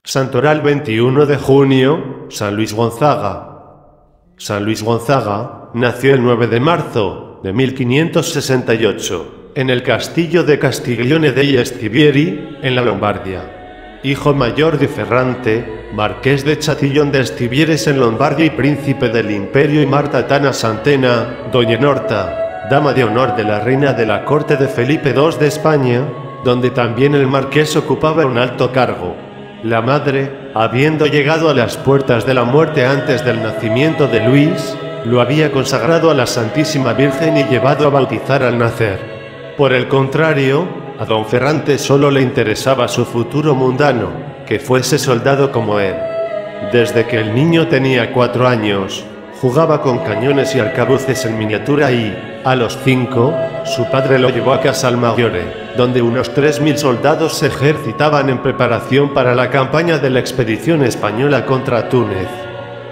Santoral 21 de junio, San Luis Gonzaga. San Luis Gonzaga nació el 9 de marzo de 1568 en el castillo de Castiglione degli Stivieri, en la Lombardia. Hijo mayor de Ferrante, marqués de Chatillon de Stivieres en Lombardia y príncipe del imperio, y Marta Tana Santena, doña Norta, dama de honor de la reina de la corte de Felipe II de España, donde también el marqués ocupaba un alto cargo. La madre, habiendo llegado a las puertas de la muerte antes del nacimiento de Luis, lo había consagrado a la Santísima Virgen y llevado a bautizar al nacer. Por el contrario, a don Ferrante solo le interesaba su futuro mundano, que fuese soldado como él. Desde que el niño tenía 4 años, jugaba con cañones y arcabuces en miniatura y, a los 5, su padre lo llevó a Casalmaggiore, donde unos 3000 soldados se ejercitaban en preparación para la campaña de la expedición española contra Túnez.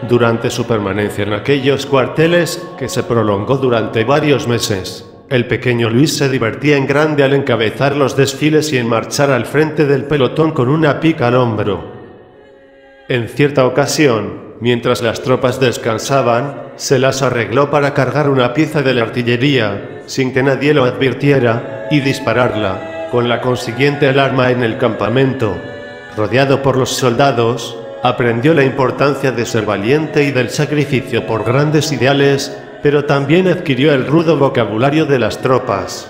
Durante su permanencia en aquellos cuarteles, que se prolongó durante varios meses, el pequeño Luis se divertía en grande al encabezar los desfiles y en marchar al frente del pelotón con una pica al hombro. En cierta ocasión, mientras las tropas descansaban, se las arregló para cargar una pieza de la artillería, sin que nadie lo advirtiera, y dispararla, con la consiguiente alarma en el campamento. Rodeado por los soldados, aprendió la importancia de ser valiente y del sacrificio por grandes ideales, pero también adquirió el rudo vocabulario de las tropas.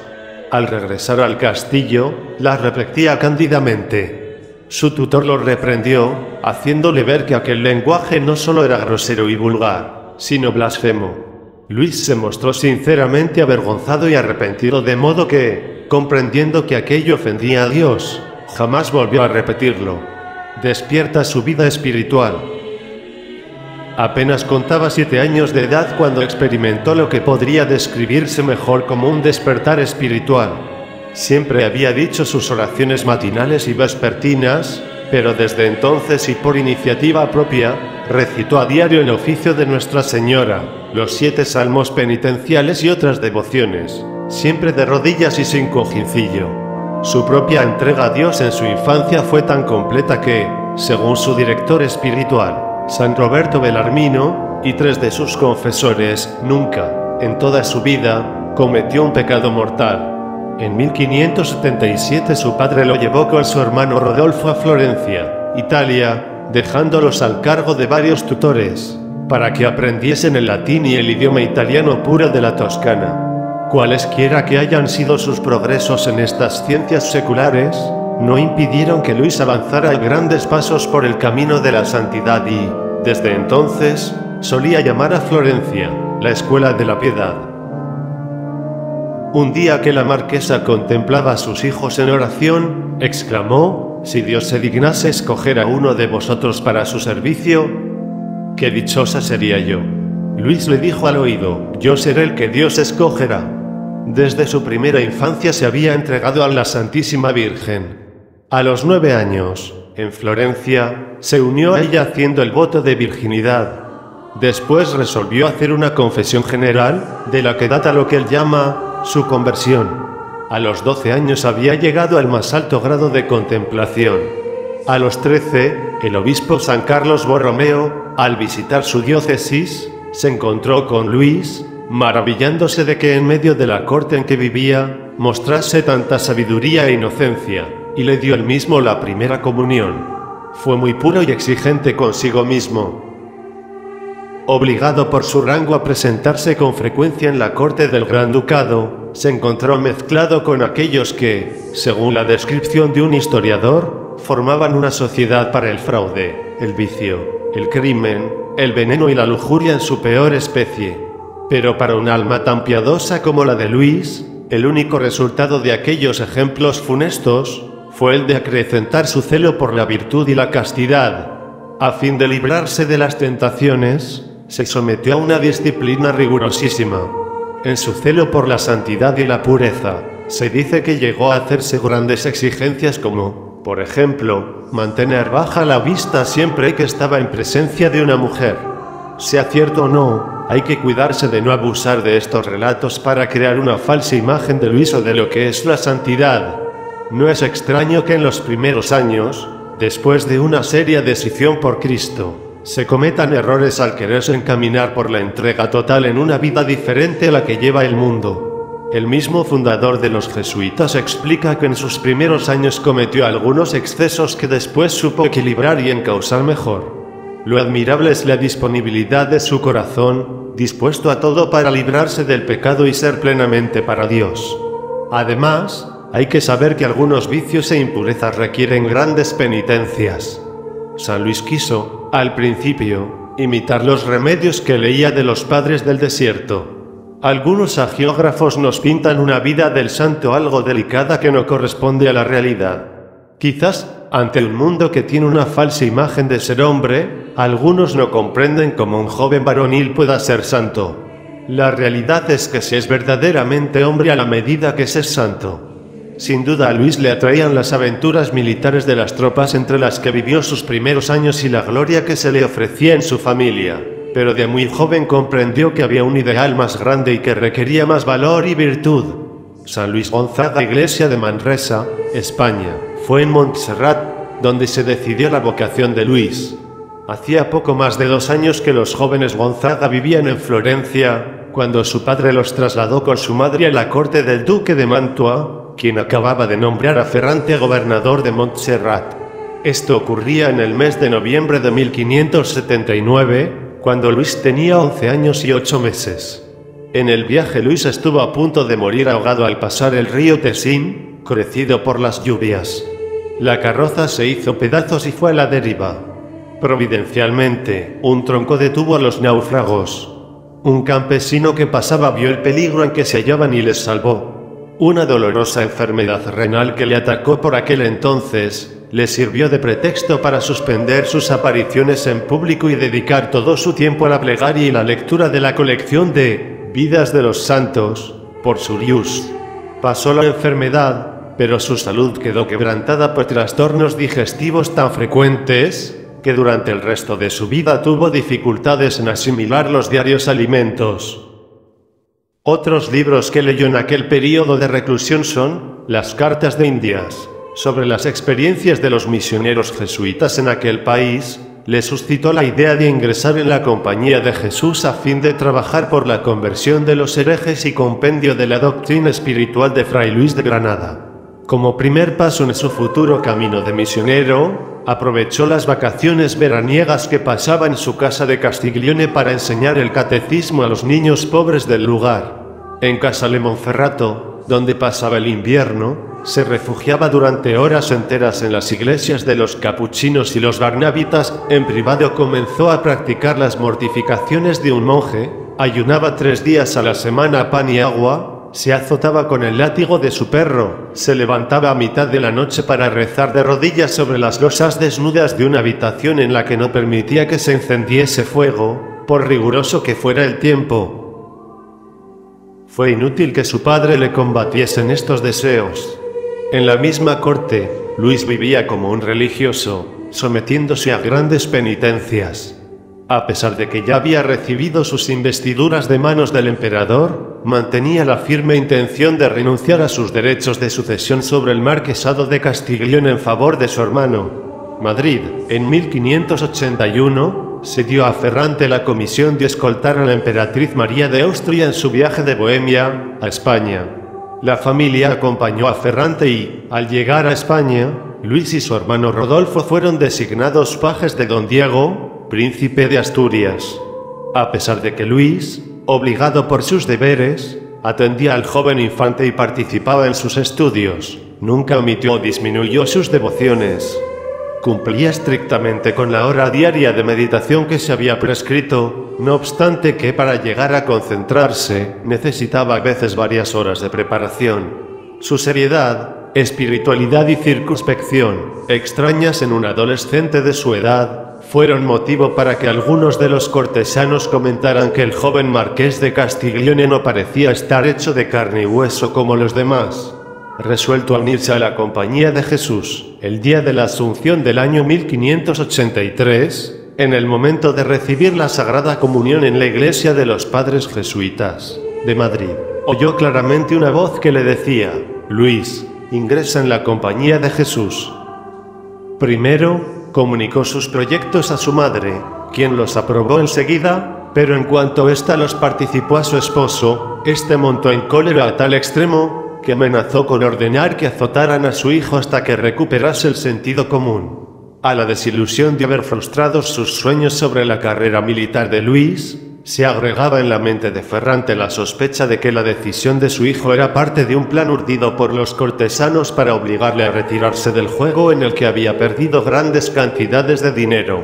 Al regresar al castillo, las repetía cándidamente. Su tutor lo reprendió, haciéndole ver que aquel lenguaje no solo era grosero y vulgar, sino blasfemo. Luis se mostró sinceramente avergonzado y arrepentido, de modo que, comprendiendo que aquello ofendía a Dios, jamás volvió a repetirlo. Despierta su vida espiritual. Apenas contaba 7 años de edad cuando experimentó lo que podría describirse mejor como un despertar espiritual. Siempre había dicho sus oraciones matinales y vespertinas, pero desde entonces y por iniciativa propia, recitó a diario el oficio de Nuestra Señora, los 7 salmos penitenciales y otras devociones, siempre de rodillas y sin cojincillo. Su propia entrega a Dios en su infancia fue tan completa que, según su director espiritual, San Roberto Bellarmino, y 3 de sus confesores, nunca, en toda su vida, cometió un pecado mortal. En 1577 su padre lo llevó con su hermano Rodolfo a Florencia, Italia, dejándolos al cargo de varios tutores, para que aprendiesen el latín y el idioma italiano puro de la Toscana. Cualesquiera que hayan sido sus progresos en estas ciencias seculares, no impidieron que Luis avanzara a grandes pasos por el camino de la santidad y, desde entonces, solía llamar a Florencia la Escuela de la Piedad. Un día que la marquesa contemplaba a sus hijos en oración, exclamó: «Si Dios se dignase escoger a uno de vosotros para su servicio, qué dichosa sería yo». Luis le dijo al oído: «Yo seré el que Dios escogerá». Desde su primera infancia se había entregado a la Santísima Virgen. A los 9 años, en Florencia, se unió a ella haciendo el voto de virginidad. Después resolvió hacer una confesión general, de la que data lo que él llama su conversión. A los 12 años había llegado al más alto grado de contemplación. A los 13, el obispo San Carlos Borromeo, al visitar su diócesis, se encontró con Luis, maravillándose de que en medio de la corte en que vivía, mostrase tanta sabiduría e inocencia, y le dio él mismo la primera comunión. Fue muy puro y exigente consigo mismo. Obligado por su rango a presentarse con frecuencia en la corte del Gran Ducado, se encontró mezclado con aquellos que, según la descripción de un historiador, formaban una sociedad para el fraude, el vicio, el crimen, el veneno y la lujuria en su peor especie. Pero para un alma tan piadosa como la de Luis, el único resultado de aquellos ejemplos funestos fue el de acrecentar su celo por la virtud y la castidad. A fin de librarse de las tentaciones, se sometió a una disciplina rigurosísima. En su celo por la santidad y la pureza, se dice que llegó a hacerse grandes exigencias como, por ejemplo, mantener baja la vista siempre que estaba en presencia de una mujer. Sea cierto o no, hay que cuidarse de no abusar de estos relatos para crear una falsa imagen de Luis o de lo que es la santidad. No es extraño que en los primeros años, después de una seria decisión por Cristo, se cometan errores al quererse encaminar por la entrega total en una vida diferente a la que lleva el mundo. El mismo fundador de los jesuitas explica que en sus primeros años cometió algunos excesos que después supo equilibrar y encauzar mejor. Lo admirable es la disponibilidad de su corazón, dispuesto a todo para librarse del pecado y ser plenamente para Dios. Además, hay que saber que algunos vicios e impurezas requieren grandes penitencias. San Luis quiso, al principio, imitar los remedios que leía de los padres del desierto. Algunos hagiógrafos nos pintan una vida del santo algo delicada que no corresponde a la realidad. Quizás, ante un mundo que tiene una falsa imagen de ser hombre, algunos no comprenden cómo un joven varonil pueda ser santo. La realidad es que se es verdaderamente hombre a la medida que se es santo. Sin duda a Luis le atraían las aventuras militares de las tropas entre las que vivió sus primeros años y la gloria que se le ofrecía en su familia, pero de muy joven comprendió que había un ideal más grande y que requería más valor y virtud. San Luis Gonzaga, iglesia de Manresa, España. Fue en Montserrat donde se decidió la vocación de Luis. Hacía poco más de 2 años que los jóvenes Gonzaga vivían en Florencia, cuando su padre los trasladó con su madre a la corte del duque de Mantua, quien acababa de nombrar a Ferrante gobernador de Montserrat. Esto ocurría en el mes de noviembre de 1579, cuando Luis tenía 11 años y 8 meses. En el viaje Luis estuvo a punto de morir ahogado al pasar el río Tesín, crecido por las lluvias. La carroza se hizo pedazos y fue a la deriva. Providencialmente, un tronco detuvo a los náufragos. Un campesino que pasaba vio el peligro en que se hallaban y les salvó. Una dolorosa enfermedad renal que le atacó por aquel entonces, le sirvió de pretexto para suspender sus apariciones en público y dedicar todo su tiempo a la plegaria y la lectura de la colección de Vidas de los Santos, por Surius. Pasó la enfermedad, pero su salud quedó quebrantada por trastornos digestivos tan frecuentes que durante el resto de su vida tuvo dificultades en asimilar los diarios alimentos. Otros libros que leyó en aquel período de reclusión son Las Cartas de Indias, sobre las experiencias de los misioneros jesuitas en aquel país. Le suscitó la idea de ingresar en la Compañía de Jesús a fin de trabajar por la conversión de los herejes y compendio de la doctrina espiritual de Fray Luis de Granada. Como primer paso en su futuro camino de misionero, aprovechó las vacaciones veraniegas que pasaba en su casa de Castiglione para enseñar el catecismo a los niños pobres del lugar. En Casale Monferrato, donde pasaba el invierno, se refugiaba durante horas enteras en las iglesias de los capuchinos y los barnabitas. En privado comenzó a practicar las mortificaciones de un monje, ayunaba 3 días a la semana pan y agua, se azotaba con el látigo de su perro, se levantaba a mitad de la noche para rezar de rodillas sobre las losas desnudas de una habitación en la que no permitía que se encendiese fuego, por riguroso que fuera el tiempo. Fue inútil que su padre le combatiese en estos deseos. En la misma corte, Luis vivía como un religioso, sometiéndose a grandes penitencias. A pesar de que ya había recibido sus investiduras de manos del emperador, mantenía la firme intención de renunciar a sus derechos de sucesión sobre el marquesado de Castiglione en favor de su hermano. Madrid, en 1581, se dio a Ferrante la comisión de escoltar a la emperatriz María de Austria en su viaje de Bohemia a España. La familia acompañó a Ferrante y, al llegar a España, Luis y su hermano Rodolfo fueron designados pajes de don Diego, príncipe de Asturias. A pesar de que Luis, obligado por sus deberes, atendía al joven infante y participaba en sus estudios, nunca omitió o disminuyó sus devociones. Cumplía estrictamente con la hora diaria de meditación que se había prescrito, no obstante que para llegar a concentrarse necesitaba a veces varias horas de preparación. Su seriedad, espiritualidad y circunspección, extrañas en un adolescente de su edad, fueron motivo para que algunos de los cortesanos comentaran que el joven marqués de Castiglione no parecía estar hecho de carne y hueso como los demás. Resuelto a unirse a la Compañía de Jesús, el día de la Asunción del año 1583, en el momento de recibir la Sagrada Comunión en la iglesia de los Padres Jesuitas de Madrid, oyó claramente una voz que le decía: Luis, ingresa en la Compañía de Jesús. Primero, comunicó sus proyectos a su madre, quien los aprobó enseguida, pero en cuanto ésta los participó a su esposo, este montó en cólera a tal extremo, que amenazó con ordenar que azotaran a su hijo hasta que recuperase el sentido común. A la desilusión de haber frustrado sus sueños sobre la carrera militar de Luis, se agregaba en la mente de Ferrante la sospecha de que la decisión de su hijo era parte de un plan urdido por los cortesanos para obligarle a retirarse del juego en el que había perdido grandes cantidades de dinero.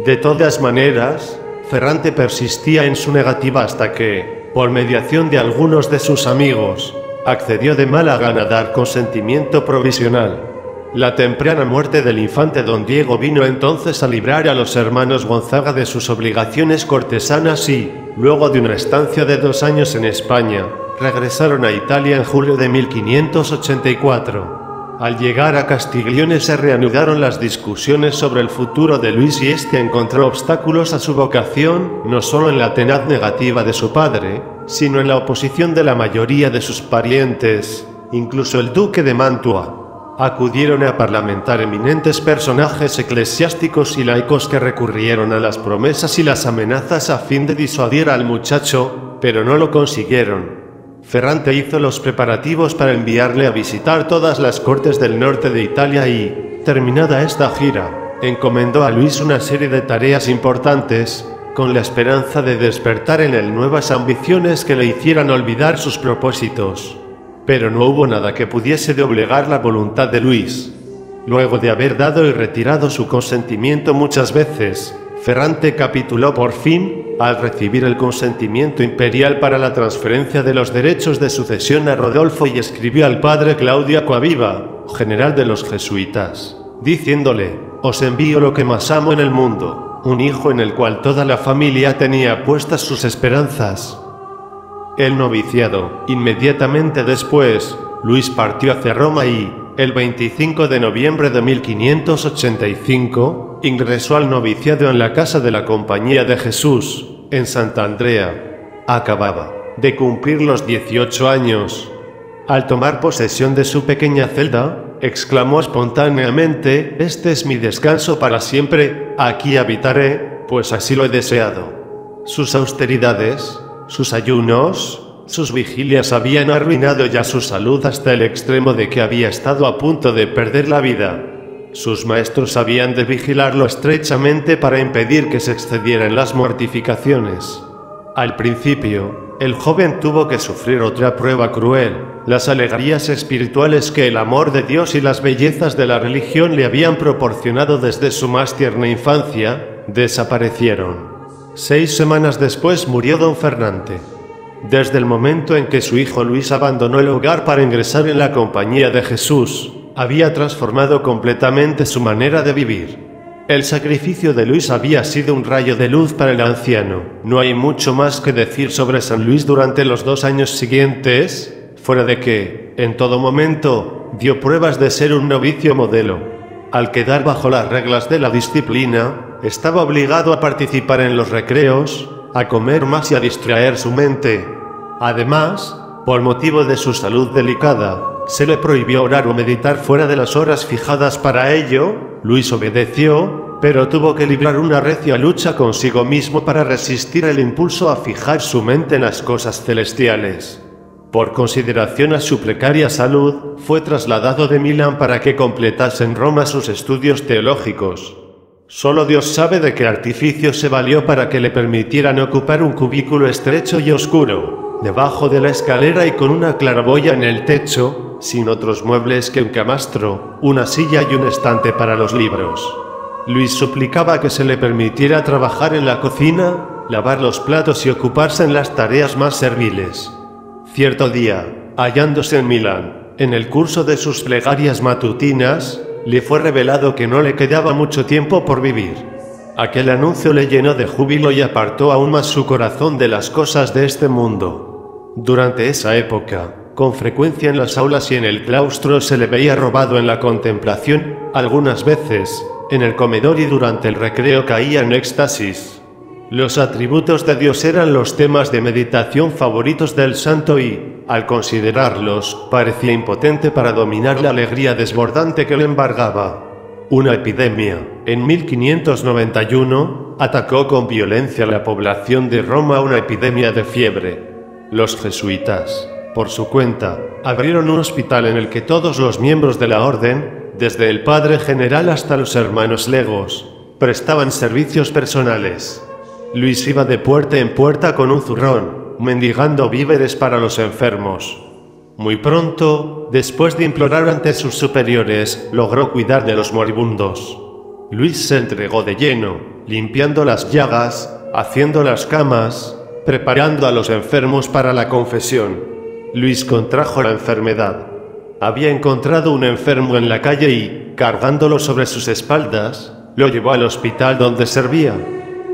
De todas maneras, Ferrante persistía en su negativa hasta que, por mediación de algunos de sus amigos, accedió de mala gana a dar consentimiento provisional. La temprana muerte del infante don Diego vino entonces a librar a los hermanos Gonzaga de sus obligaciones cortesanas y, luego de una estancia de 2 años en España, regresaron a Italia en julio de 1584. Al llegar a Castiglione se reanudaron las discusiones sobre el futuro de Luis y este encontró obstáculos a su vocación, no solo en la tenaz negativa de su padre, sino en la oposición de la mayoría de sus parientes, incluso el duque de Mantua. Acudieron a parlamentar eminentes personajes eclesiásticos y laicos que recurrieron a las promesas y las amenazas a fin de disuadir al muchacho, pero no lo consiguieron. Ferrante hizo los preparativos para enviarle a visitar todas las cortes del norte de Italia y, terminada esta gira, encomendó a Luis una serie de tareas importantes, con la esperanza de despertar en él nuevas ambiciones que le hicieran olvidar sus propósitos. Pero no hubo nada que pudiese doblegar la voluntad de Luis. Luego de haber dado y retirado su consentimiento muchas veces, Ferrante capituló por fin, al recibir el consentimiento imperial para la transferencia de los derechos de sucesión a Rodolfo y escribió al padre Claudio Acquaviva, general de los jesuitas, diciéndole: «Os envío lo que más amo en el mundo, un hijo en el cual toda la familia tenía puestas sus esperanzas». El noviciado. Inmediatamente después, Luis partió hacia Roma y, el 25 de noviembre de 1585, ingresó al noviciado en la casa de la Compañía de Jesús, en Sant'Andrea. Acababa de cumplir los 18 años. Al tomar posesión de su pequeña celda, exclamó espontáneamente: «Este es mi descanso para siempre, aquí habitaré, pues así lo he deseado». Sus austeridades, sus ayunos, sus vigilias habían arruinado ya su salud hasta el extremo de que había estado a punto de perder la vida. Sus maestros habían de vigilarlo estrechamente para impedir que se excediera en las mortificaciones. Al principio, el joven tuvo que sufrir otra prueba cruel. Las alegrías espirituales que el amor de Dios y las bellezas de la religión le habían proporcionado desde su más tierna infancia, desaparecieron. 6 semanas después murió don Ferrante. Desde el momento en que su hijo Luis abandonó el hogar para ingresar en la Compañía de Jesús, había transformado completamente su manera de vivir. El sacrificio de Luis había sido un rayo de luz para el anciano. No hay mucho más que decir sobre San Luis durante los 2 años siguientes, fuera de que, en todo momento, dio pruebas de ser un novicio modelo. Al quedar bajo las reglas de la disciplina, estaba obligado a participar en los recreos, a comer más y a distraer su mente. Además, por motivo de su salud delicada, se le prohibió orar o meditar fuera de las horas fijadas para ello. Luis obedeció, pero tuvo que librar una recia lucha consigo mismo para resistir el impulso a fijar su mente en las cosas celestiales. Por consideración a su precaria salud, fue trasladado de Milán para que completase en Roma sus estudios teológicos. Solo Dios sabe de qué artificio se valió para que le permitieran ocupar un cubículo estrecho y oscuro, debajo de la escalera y con una claraboya en el techo, sin otros muebles que un camastro, una silla y un estante para los libros. Luis suplicaba que se le permitiera trabajar en la cocina, lavar los platos y ocuparse en las tareas más serviles. Cierto día, hallándose en Milán, en el curso de sus plegarias matutinas, le fue revelado que no le quedaba mucho tiempo por vivir. Aquel anuncio le llenó de júbilo y apartó aún más su corazón de las cosas de este mundo. Durante esa época, con frecuencia en las aulas y en el claustro se le veía robado en la contemplación, algunas veces, en el comedor y durante el recreo caía en éxtasis. Los atributos de Dios eran los temas de meditación favoritos del santo y, al considerarlos, parecía impotente para dominar la alegría desbordante que le embargaba. Una epidemia, en 1591, atacó con violencia a la población de Roma, una epidemia de fiebre. Los jesuitas, por su cuenta, abrieron un hospital en el que todos los miembros de la orden, desde el padre general hasta los hermanos legos, prestaban servicios personales. Luis iba de puerta en puerta con un zurrón, mendigando víveres para los enfermos. Muy pronto, después de implorar ante sus superiores, logró cuidar de los moribundos. Luis se entregó de lleno, limpiando las llagas, haciendo las camas, preparando a los enfermos para la confesión. Luis contrajo la enfermedad. Había encontrado un enfermo en la calle y, cargándolo sobre sus espaldas, lo llevó al hospital donde servía.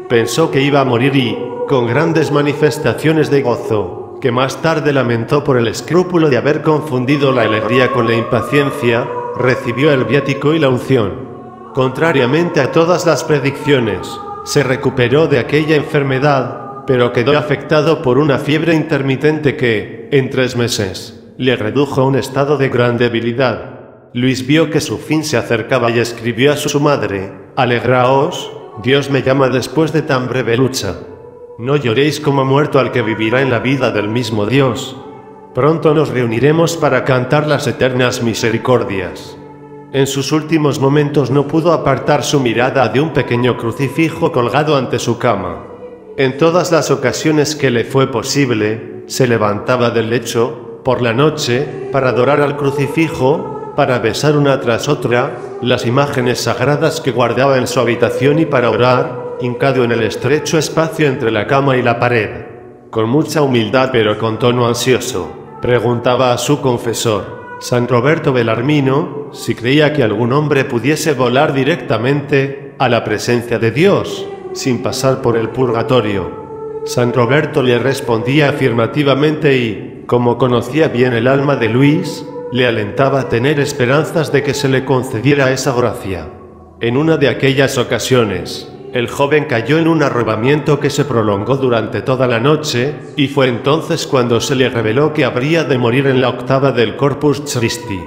Pensó que iba a morir y, con grandes manifestaciones de gozo, que más tarde lamentó por el escrúpulo de haber confundido la alegría con la impaciencia, recibió el viático y la unción. Contrariamente a todas las predicciones, se recuperó de aquella enfermedad, pero quedó afectado por una fiebre intermitente que, en 3 meses, le redujo a un estado de gran debilidad. Luis vio que su fin se acercaba y escribió a su madre: «Alegraos, Dios me llama después de tan breve lucha. No lloréis como muerto al que vivirá en la vida del mismo Dios. Pronto nos reuniremos para cantar las eternas misericordias». En sus últimos momentos no pudo apartar su mirada de un pequeño crucifijo colgado ante su cama. En todas las ocasiones que le fue posible, se levantaba del lecho, por la noche, para adorar al crucifijo, para besar una tras otra las imágenes sagradas que guardaba en su habitación y para orar, hincado en el estrecho espacio entre la cama y la pared. Con mucha humildad pero con tono ansioso, preguntaba a su confesor, San Roberto Belarmino, si creía que algún hombre pudiese volar directamente a la presencia de Dios, sin pasar por el purgatorio. San Roberto le respondía afirmativamente y, como conocía bien el alma de Luis, le alentaba a tener esperanzas de que se le concediera esa gracia. En una de aquellas ocasiones, el joven cayó en un arrobamiento que se prolongó durante toda la noche, y fue entonces cuando se le reveló que habría de morir en la octava del Corpus Christi.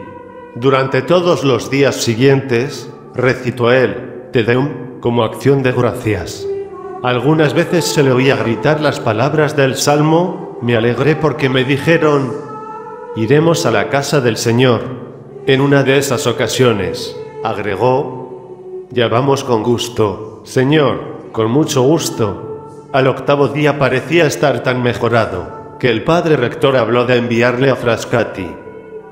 Durante todos los días siguientes, recitó él Te Deum como acción de gracias. Algunas veces se le oía gritar las palabras del Salmo: «Me alegré porque me dijeron, iremos a la casa del Señor». En una de esas ocasiones, agregó: «Ya vamos con gusto, Señor, con mucho gusto». Al octavo día parecía estar tan mejorado, que el padre rector habló de enviarle a Frascati.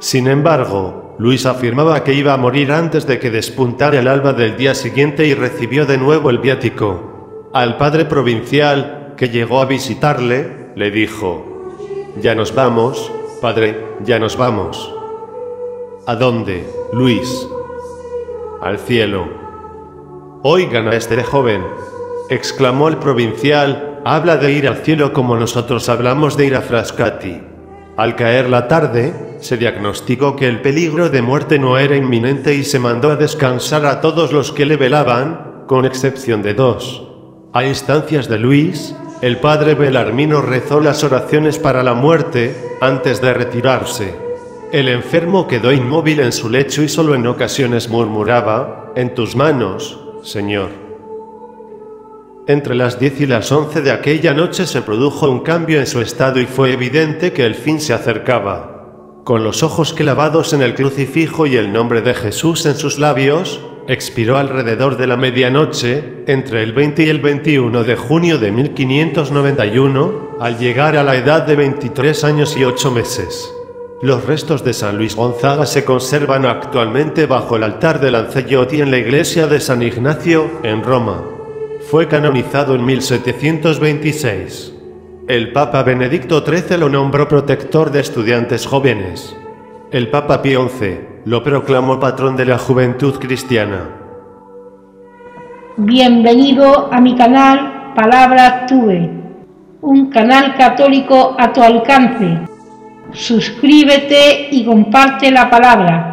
Sin embargo, Luis afirmaba que iba a morir antes de que despuntara el alba del día siguiente y recibió de nuevo el viático. Al padre provincial, que llegó a visitarle, le dijo: «Ya nos vamos, padre, ya nos vamos». «¿A dónde, Luis?» «Al cielo». «Oigan a este joven», exclamó el provincial, «habla de ir al cielo como nosotros hablamos de ir a Frascati». Al caer la tarde, se diagnosticó que el peligro de muerte no era inminente y se mandó a descansar a todos los que le velaban, con excepción de 2. A instancias de Luis, el padre Belarmino rezó las oraciones para la muerte antes de retirarse. El enfermo quedó inmóvil en su lecho y solo en ocasiones murmuraba: «En tus manos, Señor». Entre las 10 y las 11 de aquella noche se produjo un cambio en su estado y fue evidente que el fin se acercaba. Con los ojos clavados en el crucifijo y el nombre de Jesús en sus labios, expiró alrededor de la medianoche, entre el 20 y el 21 de junio de 1591, al llegar a la edad de 23 años y 8 meses. Los restos de San Luis Gonzaga se conservan actualmente bajo el altar de Lancellotti en la iglesia de San Ignacio, en Roma. Fue canonizado en 1726. El Papa Benedicto XIII lo nombró protector de estudiantes jóvenes. El Papa Pío XI lo proclamó patrón de la juventud cristiana. Bienvenido a mi canal Palabra Tuve, un canal católico a tu alcance. Suscríbete y comparte la palabra.